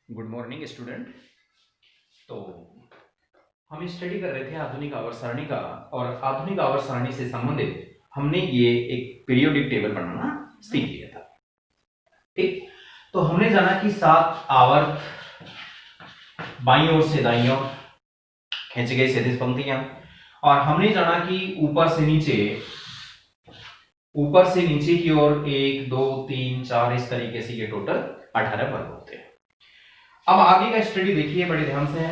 Good morning student. तो हम study कर रहे थे आधुनिक आवर्त सारणी का, और आधुनिक आवर्त सारणी से संबंधित हमने ये एक पीरियोडिक टेबल बनाना सीख लिया था। ठीक, तो हमने जाना कि 7 आवर्त बाईं ओर से दाईं ओर खींच गई क्षैतिज पंक्तियां, और हमने जाना कि ऊपर से नीचे की ओर 1 2 3 4 इस तरीके से ये टोटल 18 वर्ग होते हैं। अब आगे का स्टडी देखिए बड़े ध्यान से।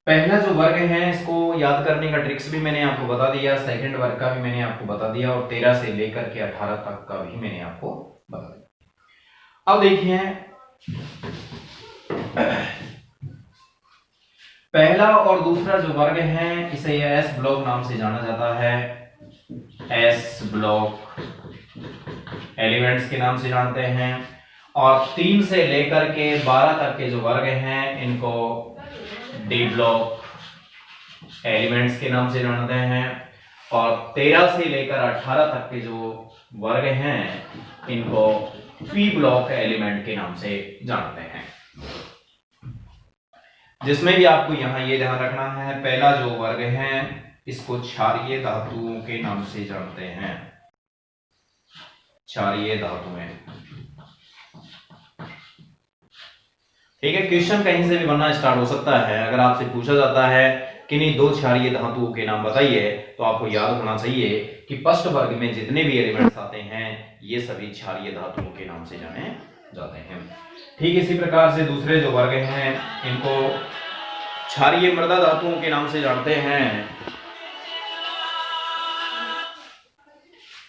पहला जो वर्ग है इसको याद करने का ट्रिक्स भी मैंने आपको बता दिया, सेकंड वर्ग का भी मैंने आपको बता दिया, और 13 से लेकर के 18 तक का भी मैंने आपको बता दिया। अब देखिए, पहला और दूसरा जो वर्ग है इसे एस ब्लॉक नाम से जाना जाता है। एस ब्लॉक एलिमेंट्स के नाम से जानते हैं, और 3 से लेकर के 12 तक के जो वर्ग हैं इनको डी ब्लॉक एलिमेंट्स के नाम से जानते हैं, और 13 से लेकर 18 तक के जो वर्ग हैं इनको पी ब्लॉक एलिमेंट के नाम से जानते हैं। जिसमें भी आपको यहां ये ध्यान रखना है, पहला जो वर्ग है इसको क्षारीय धातुओं के नाम से जानते हैं। क्षारीय धातुएं, ठीक है। क्वेश्चन कहीं से भी बनना स्टार्ट हो सकता है। अगर आपसे पूछा जाता है कि नहीं 2 क्षारीय धातुओं के नाम बताइए, तो आपको याद होना चाहिए कि फर्स्ट वर्ग में जितने भी एलिमेंट्स आते हैं ये सभी क्षारीय धातुओं के नाम से जाने जाते हैं। ठीक इसी प्रकार से दूसरे जो वर्ग हैं इनको क्षारीय मृदा धातुओं के नाम से जानते हैं।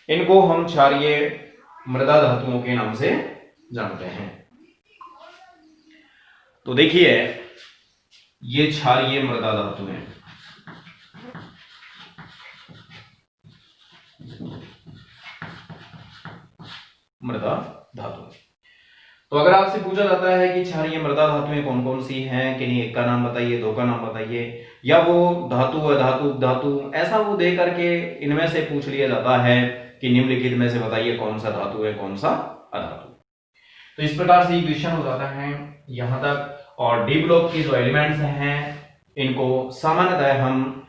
इनको हम क्षारीय मृदा धातुओं के नाम से जानते हैं। तो देखिए, ये क्षारीय मृदा धातु है। मृदा धातु, तो अगर आपसे पूछा जाता है कि क्षारीय मृदा धातुएं कौन कौन सी हैं, कि नहीं एक का नाम बताइए, 2 का नाम बताइए, या वो धातु अधातु धातु ऐसा वो दे करके इनमें से पूछ लिया जाता है कि निम्नलिखित में से बताइए कौन सा धातु है कौन सा अधातु। तो इस प्रकार से क्वेश्चन हो जाता है यहां तक। और डी ब्लॉक के जो एलिमेंट्स हैं इनको सामान्यतः हम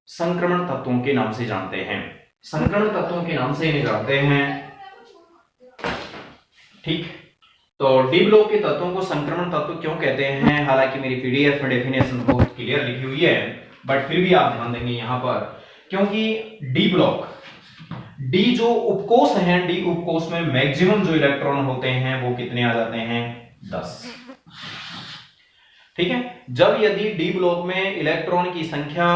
संक्रमण तत्वों के नाम से जानते हैं। संक्रमण तत्वों के नाम से इन्हें जानते हैं, ठीक। तो डी ब्लॉक के तत्वों को संक्रमण तत्व क्यों कहते हैं, हालांकि मेरी पीडीएफ में डेफिनेशन बहुत क्लियर लिखी हुई है, बट फिर भी आप ध्यान देंगे यहां पर, क्योंकि डी ब्लॉक, डी जो उपकोष हैं, डी उपकोष में मैक्सिमम जो इलेक्ट्रॉन होते हैं वो कितने आ जाते हैं, 10। ठीक है, जब यदि डी ब्लॉक में इलेक्ट्रॉन की संख्या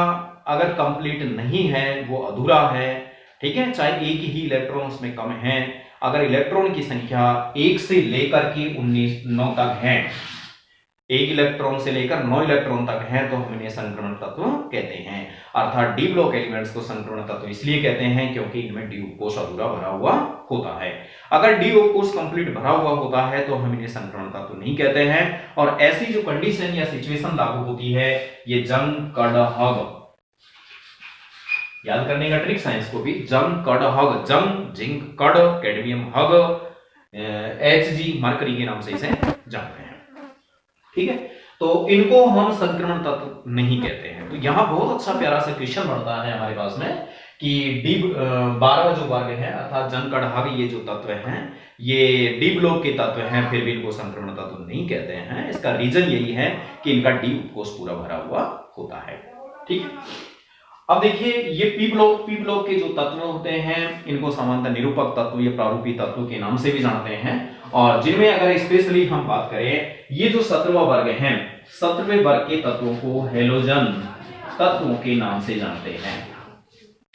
अगर कंप्लीट नहीं है, वो अधूरा है, ठीक है, चाहे एक ही इलेक्ट्रॉन उसमें कम है, अगर इलेक्ट्रॉन की संख्या 1 से लेकर के 9 तक है, 1 इलेक्ट्रॉन से लेकर 9 इलेक्ट्रॉन तक है, तो हम इन्हें संक्रमण तत्व कहते हैं। अर्थात डी ब्लॉक एलिमेंट्स को संक्रमण तत्व इसलिए कहते हैं क्योंकि इनमें डी उपकोष अधूरा भरा हुआ होता है। अगर डी उपकोष कंप्लीट भरा हुआ होता है तो हम इन्हें संक्रमण तत्व नहीं कहते हैं। और ऐसी जो कंडीशन या सिचुएशन लागू होती है, ये जंग कड हग, याद करने का ट्रिक्स है इसको भी, जंग कड हग, जंग जिंक कड कैडमियम हग, Hg मरकरी के नाम से इसे जानते हैं। ठीक है, तो इनको हम संक्रमण तत्व नहीं कहते हैं। तो यहां बहुत अच्छा प्यारा सा क्वेश्चन बनता है हमारे पास में कि डी 12 जो वर्ग है अर्थात जंग कड हग, ये जो तत्व हैं ये डी ब्लॉक के तत्व हैं, फिर भी इनको संक्रमण तत्व नहीं कहते हैं। इसका रीजन यही है कि इनका डी उपकोष पूरा भरा हुआ होता है। ठीक है, अब देखिए ये पी ब्लॉक के जो तत्व होते हैं इनको सामान्यतः निरूपक तत्व या प्रारूपी तत्व के नाम से भी जानते हैं। और जिनमें अगर स्पेशली हम बात करें, ये जो 17वां वर्ग है, 17वें वर्ग के तत्वों को हेलोजन तत्वों के नाम से जानते हैं।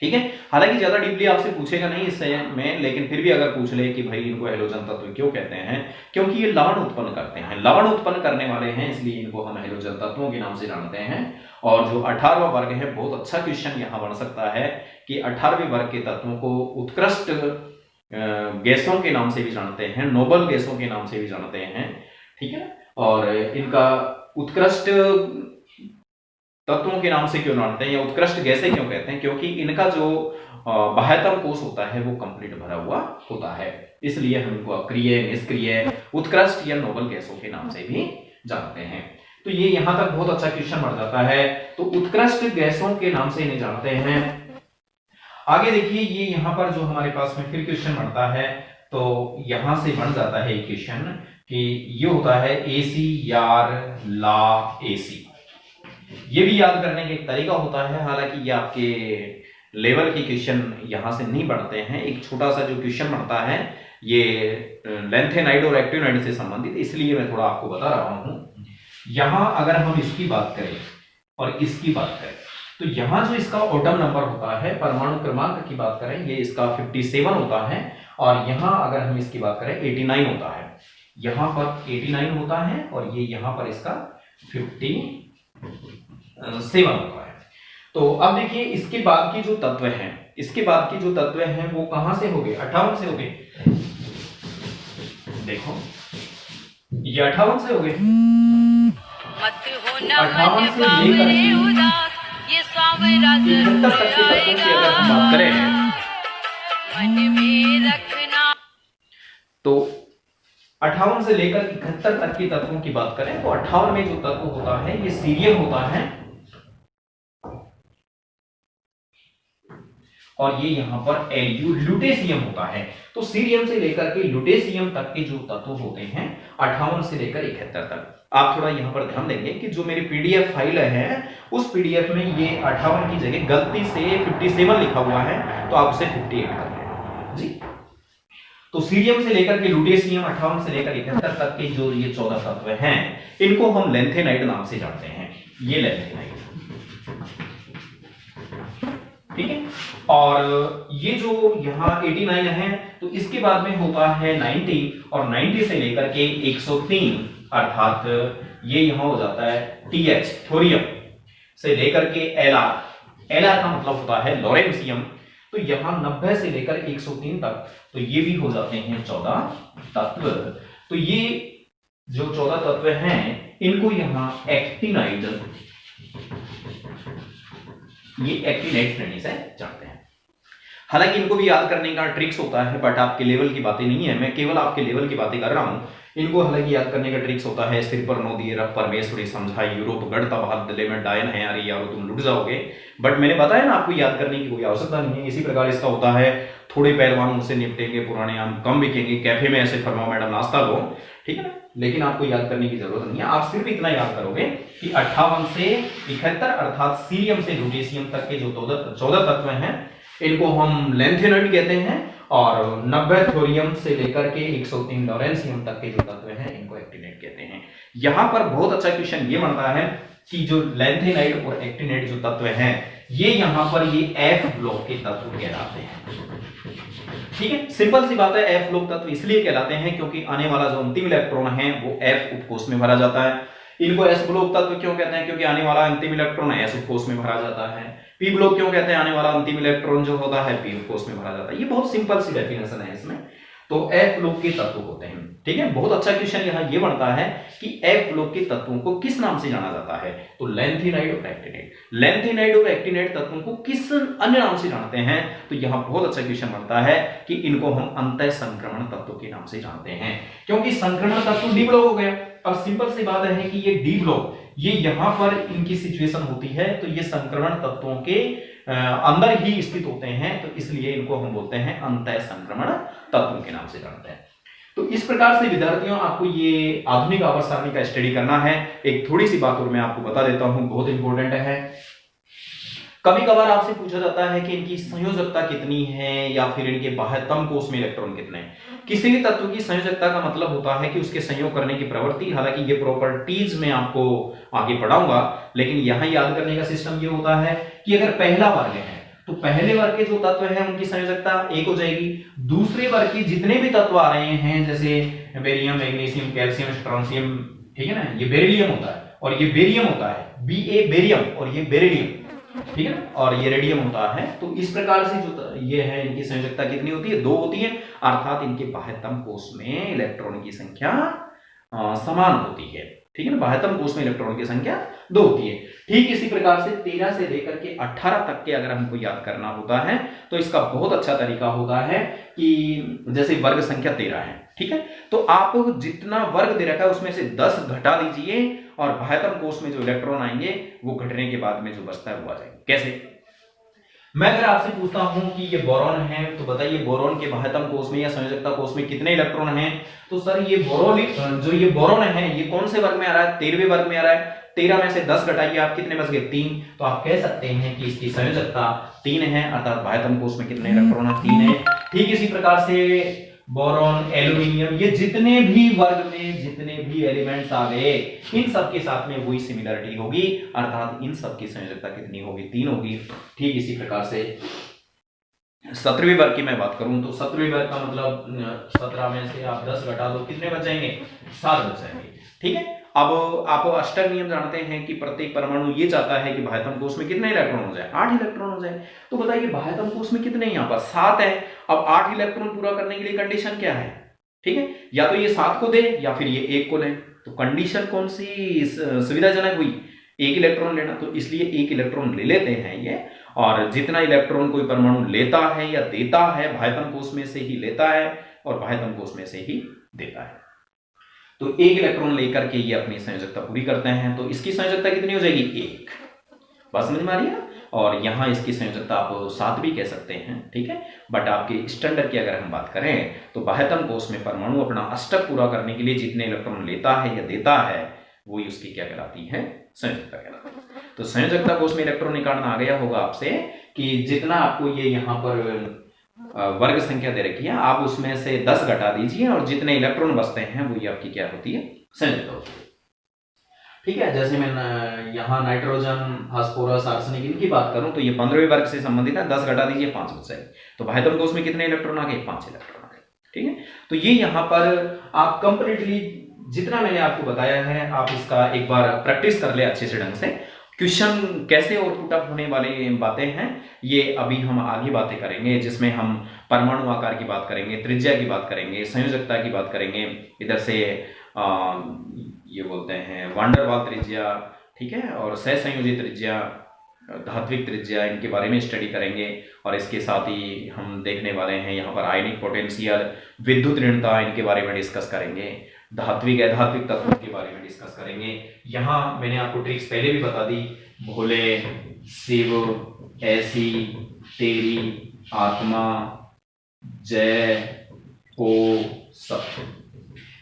ठीक है, हालांकि ज्यादा डीपली आपसे पूछेगा नहीं इससे में, लेकिन फिर भी अगर पूछ ले कि भाई इनको हेलोजन तत्व क्यों कहते हैं, क्योंकि ये लवण उत्पन्न करते हैं, लवण उत्पन्न करने वाले हैं, इसलिए इनको हम हेलोजन तत्वों के नाम से जानते हैं। और जो 18वां वर्ग है, बहुत अच्छा क्वेश्चन यहां बन सकता है कि 18वें वर्ग के तत्वों को उत्कृष्ट गैसों के नाम से भी जानते हैं, नोबल गैसों के नाम से भी जानते हैं। ठीक है, और इनका उत्कृष्ट तत्वों के नाम से क्यों जानते हैं या उत्कृष्ट गैसें क्यों कहते हैं, क्योंकि इनका जो बाह्यतम कोश होता है वो कंप्लीट भरा हुआ होता है, इसलिए हम इनको अक्रिय, निष्क्रिय, उत्कृष्ट या नोबल गैसों के नाम से भी जानते हैं। तो ये यहां तक बहुत अच्छा क्वेश्चन बन जाता है। तो उत्कृष्ट गैसों के नाम से इन्हें जानते हैं। आगे देखिए, ये यहां पर जो हमारे पास में फिर क्वेश्चन बनता है, तो यहां से बन जाता है क्वेश्चन कि ये होता है एसी यार ला एसी। ये भी याद करने का एक तरीका होता है, हालांकि ये आपके लेवल के क्वेश्चन यहां से नहीं बढ़ते हैं। एक छोटा सा जो क्वेश्चन बनता है ये लेंथेनाइड और एक्टिनाइड से संबंधित, इसलिए मैं थोड़ा आपको बता रहा हूं। यहां अगर हम इसकी बात करें और इसकी बात करें, तो यहां जो इसका एटॉम नंबर होता है, परमाणु क्रमांक की बात करें, ये इसका 57 होता है, और यहां अगर हम इसकी बात करें 89 होता है। यहां पर 89 होता है और ये यहां पर इसका 57 होता है। तो अब देखिए, इसके बाद की जो तत्व हैं, इसके बाद की जो तत्व हैं वो कहां से हो गए? 58 से हो गए। देखो, ये 58 से हो गए। 58 से लेकर ये 71 तक के तत्वों की अगर हम बात करें तो 58 से लेकर 71 तक के तत्वों की बात करें तो 58 में जो तत्व होता है ये सीरियम होता है, और ये यहां पर एलयू ल्यूटेशियम होता है। तो सीरियम से लेकर के ल्यूटेशियम तक के जो तत्व होते हैं 58 से लेकर 71 तक। आप थोड़ा यहां पर ध्यान देंगे कि जो मेरी पीडीएफ फाइल है उस पीडीएफ में ये 58 की जगह गलती से 57 लिखा हुआ है, तो आप उसे 58 कर लें जी। तो सीरियम से लेकर के ल्यूटेशियम 58 से लेकर 71 तक के जो ये 14 तत्व हैं, इनको हम लेंथेनाइड नाम से जानते हैं। ये लेंथेनाइड, ठीक है। और ये जो यहाँ 89 है, तो इसके बाद में होता है 90, और 90 से लेकर के 103, अर्थात ये यहां हो जाता है TH थोरियम से लेकर के LR का मतलब होता है लॉरेंसियम। तो यहां 90 से लेकर 103 तक, तो ये भी हो जाते हैं 14 तत्व। तो ये जो 14 तत्व हैं इनको यहां एक्टिनाइड, ये एक्टिनाइड श्रेणी से जानते हैं। हालांकि इनको भी याद करने का ट्रिक्स होता है, बट आपके लेवल की बातें नहीं है, मैं केवल आपके लेवल की बातें कर रहा हूं। इनको हालांकि याद करने का ट्रिक्स होता है। सिर पर नो दिए रब परमेश्वरी समझा, यूरोप गढ़ता बात दिले में डायन है यारी यारो तुम लुट जाओगे। बट मैंने बताया ना, आपको याद करने की कोई आवश्यकता नहीं है। इसी प्रकार इसका होता है, थोड़े पहलवान उनसे निपटेंगे, पुराने आम कम बिकेंगे, कैफे में ऐसे फरमाओ मैडम नाश्ता लो, ठीक है ना। लेकिन आपको याद करने की जरूरत नहीं है, आप सिर्फ इतना याद करोगे कि 58 से 71 अर्थात सीरियम से ल्यूटेशियम तक के जो 14 तत्व हैं इनको हम लेंथेनाइड कहते हैं, और 90 थोरियम से लेकर के 103 लॉरेंसियम तक के जो तत्व हैं इनको एक्टिनाइड कहते हैं। यहां पर बहुत अच्छा क्वेश्चन ये बनता है कि जो लेंथेनाइड और एक्टिनाइड जो तत्व हैं ये यहां पर ये F ब्लॉक के तत्व कहलाते हैं, ठीक है। सिंपल सी बात है, F ब्लॉक तत्व इसलिए कहलाते हैं क्योंकि आने वाला जो अंतिम इलेक्ट्रॉन है वो F उपकोष में भरा जाता है। इनको S ब्लॉक तत्व क्यों कहते हैं? क्योंकि आने वाला अंतिम इलेक्ट्रॉन S उपकोष में भरा जाता है। P ब्लॉक क्यों कहते हैं? आने वाला अंतिम इलेक्ट्रॉन जो होता है P उपकोष में भरा जाता है। ये बहुत सिंपल सी डेफिनेशन है इसमें। तो F ब्लॉक के तत्व होते हैं, ठीक है। बहुत अच्छा क्वेश्चन यहाँ ये बनता है कि F ब्लॉक के तत्वों को किस नाम से जाना जाता है? तो लेंथेनाइड और एक्टिनाइड। लेंथेनाइड और एक्टिनाइड तत्वों को किस अन्य नाम से जानते हैं? तो यहाँ बहुत अच्छा क्वेश्चन बनता है कि इनको हम अंतः संक्रमण तत्व के नाम से जानते हैं, क्योंकि संक्रमण तत्व डी ब्लॉक हो गया। अब सिंपल सी बात है कि ये डी ब्लॉक, ये यहां पर इनकी सिचुएशन होती है, तो ये संक्रमण तत्वों के अंदर ही स्थित होते हैं, तो इसलिए इनको हम बोलते हैं अंतः संक्रमण तत्वों के नाम से जानते हैं। तो इस प्रकार से विद्यार्थियों, आपको ये आधुनिक आवर्त सारणी का स्टडी करना है। एक थोड़ी सी बात और मैं आपको बता देता हूं, बहुत इंपॉर्टेंट है। कभी कभार आपसे पूछा जाता है कि इनकी संयोजकता कितनी है, या फिर इनके बाह्यतम कोश में इलेक्ट्रॉन कितने हैं। किसी भी तत्व की संयोजकता का मतलब होता है कि उसके संयोग करने की प्रवृत्ति। हालांकि ये प्रॉपर्टीज में आपको आगे पढ़ाऊंगा, लेकिन यहां याद करने का सिस्टम ये होता है कि अगर पहला वर्ग है तो पहले वर्ग के जो तत्व हैं उनकी संयोजकता 1 हो जाएगी। दूसरे वर्ग के जितने भी तत्व आ रहे हैं, जैसे बेरियम, मैग्नीशियम, कैल्शियम, स्ट्रोंशियम, ठीक है ना, ये बेरिलियम होता है, और ये बेरियम होता है, Ba बेरियम, और ये बेरिलियम, ठीक है ना, और ये रेडियम होता है। तो इस प्रकार से जो ये है, इनकी संयोजकता कितनी होती है? 2 होती है, अर्थात इनके बाह्यतम कोश में इलेक्ट्रॉन की संख्या समान होती है। ठीक है ना, बाह्यतम कोष में इलेक्ट्रॉन की संख्या 2 होती है। ठीक इसी प्रकार से 13 से लेकर के 18 तक के अगर हमको याद करना होता है तो इसका बहुत अच्छा तरीका होता है कि जैसे वर्ग संख्या 13 है, ठीक है, तो आप जितना वर्ग दे रखा है उसमें से 10 घटा दीजिए और बाह्यतम कोष में जो इलेक्ट्रॉन आएंगे वो घटने के बाद में जो बचता है वो आ जाएगा। कैसे? मैं अगर आपसे पूछता हूं कि ये बोरॉन है तो बताइए बोरॉन के बाह्यतम कोष में या संयोजकता कोष में कितने इलेक्ट्रॉन हैं? तो सर ये बोरॉन, जो ये बोरॉन है ये कौन से वर्ग में आ रहा है? 13वें वर्ग में आ रहा है। 13 में से 10 घटाइए आप, कितने बच गए? 3। तो आप कह सकते हैं कि इसकी संयोजकता 3 है, अर्थात बाह्यतम कोष में कितने इलेक्ट्रॉन है? 3 है। ठीक इसी प्रकार से बोरॉन, एल्यूमिनियम, ये जितने भी वर्ग में जितने भी एलिमेंट्स आ गए इन सब के साथ में वही सिमिलरिटी होगी, अर्थात इन सब की संयोजकता कितनी होगी? 3 होगी। ठीक इसी प्रकार से 17वें वर्ग की मैं बात करूं तो 17वें वर्ग का मतलब 17 में से आप 10 घटा दो, कितने बच जाएंगे? 7 बच जाएंगे। ठीक है, अब आप अष्टक नियम जानते हैं कि प्रत्येक परमाणु ये चाहता है कि बाह्यतम कोष में कितने इलेक्ट्रॉन हो जाए? 8 इलेक्ट्रॉन हो जाए। तो बताइए बाह्यतम कोष में कितने? यहाँ पर 7 है। अब 8 इलेक्ट्रॉन पूरा करने के लिए कंडीशन क्या है? ठीक है, या तो ये 7 को दे या फिर ये 1 को ले। तो कंडीशन कौन सी सुविधाजनक हुई? 1 इलेक्ट्रॉन लेना, तो इसलिए 1 इलेक्ट्रॉन ले लेते हैं ये, और जितना इलेक्ट्रॉन कोई परमाणु लेता है या देता है बाह्यतम कोष में से ही लेता है और बाह्यतम कोष में से ही देता है। तो 1 इलेक्ट्रॉन लेकर के ये अपनी संयोजकता पूरी करते हैं। तो इसकी संयोजकता कितनी हो जाएगी? 1। बात समझ में आ रही है? और यहां इसकी संयोजकता आप 7 भी कह सकते हैं। ठीक है, बट आपके स्टैंडर्ड की अगर हम बात करें तो बाह्यतम कोष में परमाणु अपना अष्टक पूरा करने के लिए जितने इलेक्ट्रॉन लेता है या देता है वही उसकी क्या कहलाती है? संयोजकता कहलाती है। तो संयोजकता कोष में इलेक्ट्रॉन निकालना आ गया होगा आपसे कि जितना आपको ये यहाँ पर वर्ग संख्या दे रखी है आप उसमें से 10 घटा दीजिए और जितने इलेक्ट्रॉन बचते हैं वही आपकी क्या होती है? संयोजकता होती है। ठीक है, जैसे मैं यहाँ नाइट्रोजन, फास्फोरस, आर्सेनिक इनकी बात करूं तो ये 15वें वर्ग से संबंधित है। 10 घटा दीजिए, 5 बच जाएंगे। तो बाह्यतम कोष में कितने इलेक्ट्रॉन आ गए? 5 इलेक्ट्रॉन आ गए। ठीक है, तो ये यहाँ पर आप कंप्लीटली जितना मैंने आपको बताया है आप इसका एक बार प्रैक्टिस कर ले अच्छे से ढंग से। क्वेश्चन कैसे और पुट अप होने वाली बातें हैं ये अभी हम आगे बातें करेंगे, जिसमें हम परमाणु आकार की बात करेंगे, त्रिज्या की बात करेंगे, संयोजकता की बात करेंगे, इधर से ये बोलते हैं वांडरवाल त्रिज्या, ठीक है, और सहसंयोजी त्रिज्या, धात्विक त्रिज्या, इनके बारे में स्टडी करेंगे। और इसके साथ ही हम देखने वाले हैं यहाँ पर आयनिक पोटेंशियल, विद्युत ऋणता, इनके बारे में डिस्कस करेंगे। धात्विक अधात्विक तत्वों के बारे में डिस्कस करेंगे। यहाँ मैंने आपको ट्रिक्स पहले भी बता दी, भोले, शिव, ऐसी, तेरी, आत्मा, जय, को, सब।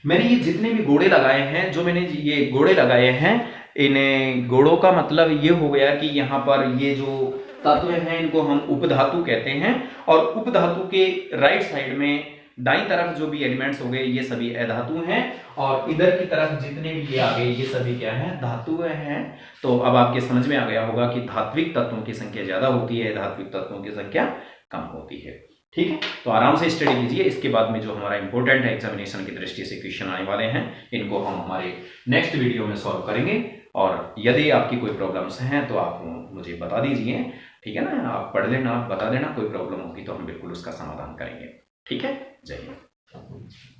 मैंने ये जितने भी घोड़े लगाए हैं, जो मैंने ये घोड़े लगाए हैं, इन घोड़ों का मतलब ये हो गया कि यहाँ पर ये जो तत्व हैं इनको हम उपधातु कहते हैं, और उपधातु के राइट साइड में दाईं तरफ जो भी एलिमेंट्स हो गए ये सभी अधातु हैं, और इधर की तरफ जितने भी ये आ गए ये सभी क्या है? धातु हैं। तो अब आपके समझ में आ गया होगा कि धात्विक तत्वों की संख्या ज्यादा होती है, धात्विक तत्वों की संख्या कम होती है। ठीक है, तो आराम से स्टडी कीजिए। इसके बाद में जो हमारा इंपॉर्टेंट है एग्जामिनेशन की दृष्टि से क्वेश्चन आने वाले हैं, इनको हम हमारे नेक्स्ट वीडियो में सॉल्व करेंगे। और यदि आपकी कोई प्रॉब्लम्स हैं तो आप मुझे बता दीजिए, ठीक है ना, आप पढ़ लेना, आप बता देना, कोई प्रॉब्लम होगी तो हम बिल्कुल उसका समाधान करेंगे। ठीक है, जय हिंद।